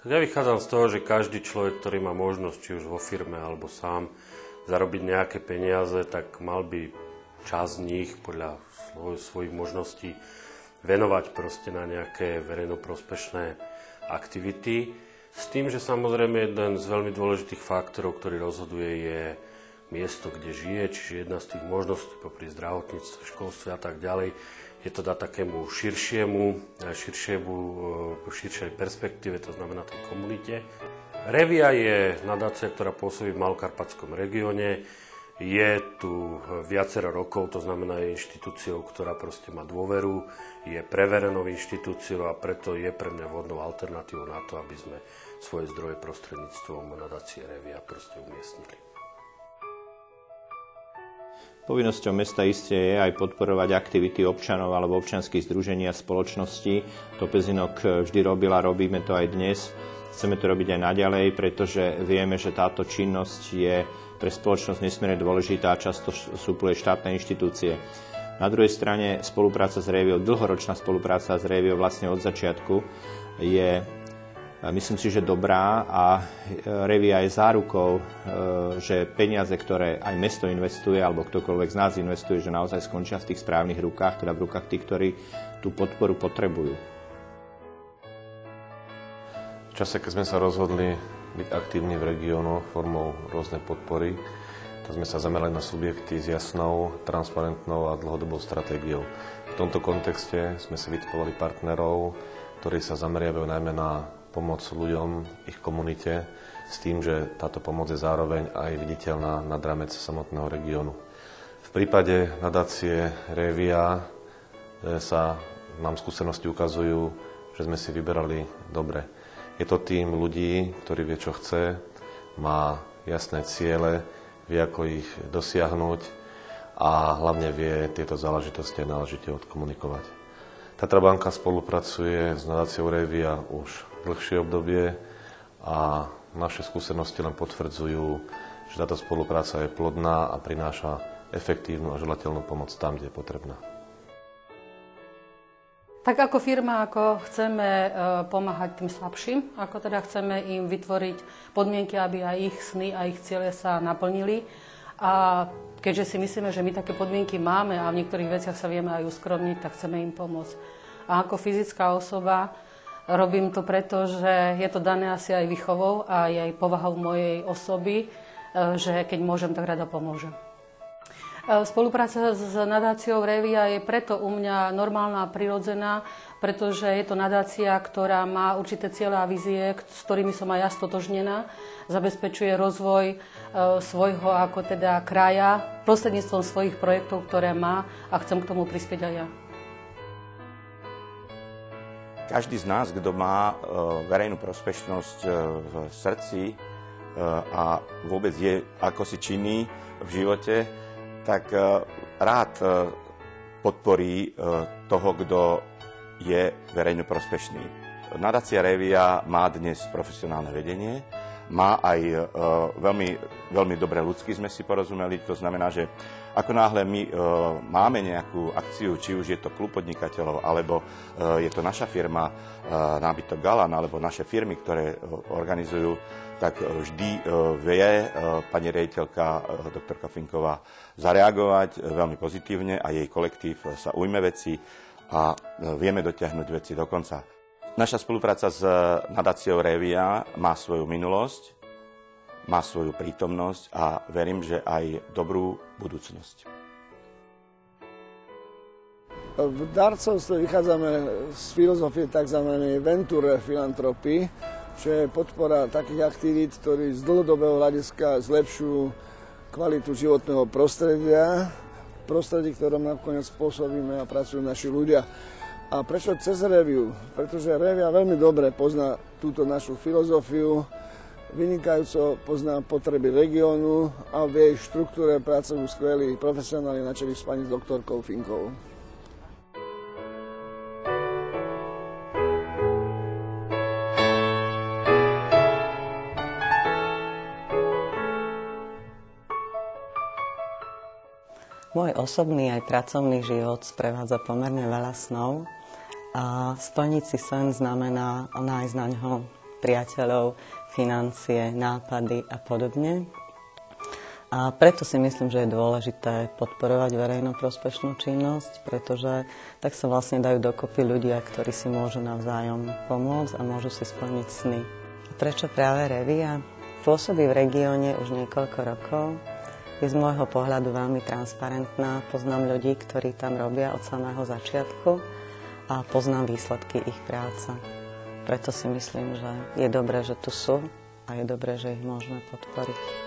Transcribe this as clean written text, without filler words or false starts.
Tak ja vychádzam z toho, že každý človek, ktorý má možnosť, či už vo firme alebo sám, zarobiť nejaké peniaze, tak mal by časť z nich podľa svojich možností venovať proste na nejaké verejnoprospešné aktivity. S tým, že samozrejme jeden z veľmi dôležitých faktorov, ktorý rozhoduje, je miesto, kde žije, čiže jedna z tých možností popri zdravotníctve, školstve a tak ďalej, je to dať takému širšej perspektíve, to znamená tej komunite. Revia je nadácia, ktorá pôsobí v Malokarpatskom regióne. Je tu viacero rokov, to znamená je inštitúciou, ktorá proste má dôveru, je preverenou inštitúciou a preto je pre mňa vhodnou alternatívou na to, aby sme svoje zdroje prostredníctvom nadácie Revia proste umiestnili. Povinnosťou mesta iste je aj podporovať aktivity občanov alebo občianskych združení a spoločnosti. To Pezinok vždy robil a robíme to aj dnes. Chceme to robiť aj naďalej, pretože vieme, že táto činnosť je pre spoločnosť nesmierne dôležitá a často supluje štátne inštitúcie. Na druhej strane spolupráca s Reviou, dlhoročná spolupráca s Reviou vlastne od začiatku je, myslím si, že dobrá a Revia je zárukou, že peniaze, ktoré aj mesto investuje, alebo ktokoľvek z nás investuje, že naozaj skončia v tých správnych rukách, teda v rukách tých, ktorí tú podporu potrebujú. V čase, keď sme sa rozhodli byť aktívni v regiónoch formou rôznej podpory, tak sme sa zamerali na subjekty s jasnou, transparentnou a dlhodobou stratégiou. V tomto kontexte sme si vytipovali partnerov, ktorí sa zameriavajú najmä na pomoc ľuďom, ich komunite, s tým, že táto pomoc je zároveň aj viditeľná nad rámec samotného regiónu. V prípade nadácie Revia nám skúsenosti ukazujú, že sme si vyberali dobre. Je to tým ľudí, ktorý vie, čo chce, má jasné ciele, vie, ako ich dosiahnuť a hlavne vie tieto záležitosti náležite odkomunikovať. Tatra banka spolupracuje s nadáciou Revia už dlhšie obdobie a naše skúsenosti len potvrdzujú, že táto spolupráca je plodná a prináša efektívnu a želateľnú pomoc tam, kde je potrebná. Tak ako firma, ako chceme pomáhať tým slabším, ako teda chceme im vytvoriť podmienky, aby aj ich sny a ich ciele sa naplnili. A keďže si myslíme, že my také podmienky máme a v niektorých veciach sa vieme aj uskromniť, tak chceme im pomôcť. A ako fyzická osoba robím to preto, že je to dané asi aj výchovou a aj povahou mojej osoby, že keď môžem, tak rada pomôžem. Spolupráca s nadáciou Revia je preto u mňa normálna a prirodzená, pretože je to nadácia, ktorá má určité ciele a vízie, s ktorými som aj ja stotožnená. Zabezpečuje rozvoj svojho ako teda kraja prostredníctvom svojich projektov, ktoré má a chcem k tomu prispieť aj ja. Každý z nás, kto má verejnú prospešnosť v srdci a vôbec je ako si činný v živote, tak rád podporí toho, kto je verejne prospešný. Nadácia Revia má dnes profesionálne vedenie, má aj veľmi dobré ľudsky, sme si porozumeli. To znamená, že ako náhle my máme nejakú akciu, či už je to klub podnikateľov, alebo je to naša firma Nábytok Galan, alebo naše firmy, ktoré organizujú, tak vždy vie pani riaditeľka doktorka Finková zareagovať veľmi pozitívne a jej kolektív sa ujme veci a vieme dotiahnuť veci do konca. Naša spolupráca s nadáciou Revia má svoju minulosť, má svoju prítomnosť a verím, že aj dobrú budúcnosť. V darcovstve vychádzame z filozofie tzv. Venture filantropy, čo je podpora takých aktivít, ktorí z dlhodobého hľadiska zlepšujú kvalitu životného prostredia, prostredí, ktorom nakoniec pôsobíme a pracujú naši ľudia. A prečo cez Reviu? Pretože Revia veľmi dobre pozná túto našu filozofiu, vynikajúco pozná potreby regiónu a v jej štruktúre pracujú skvelí profesionáli na čele s pani doktorkou Finkovou. Môj osobný aj pracovný život sprevádza pomerne veľa snov a splniť si sen znamená nájsť na ňo priateľov, financie, nápady a podobne. A preto si myslím, že je dôležité podporovať verejnoprospešnú činnosť, pretože tak sa vlastne dajú dokopy ľudia, ktorí si môžu navzájom pomôcť a môžu si splniť sny. A prečo práve Revia? Pôsobí v regióne už niekoľko rokov. Je z môjho pohľadu veľmi transparentná. Poznám ľudí, ktorí tam robia od samého začiatku a poznám výsledky ich práce. Preto si myslím, že je dobré, že tu sú a je dobré, že ich môžeme podporiť.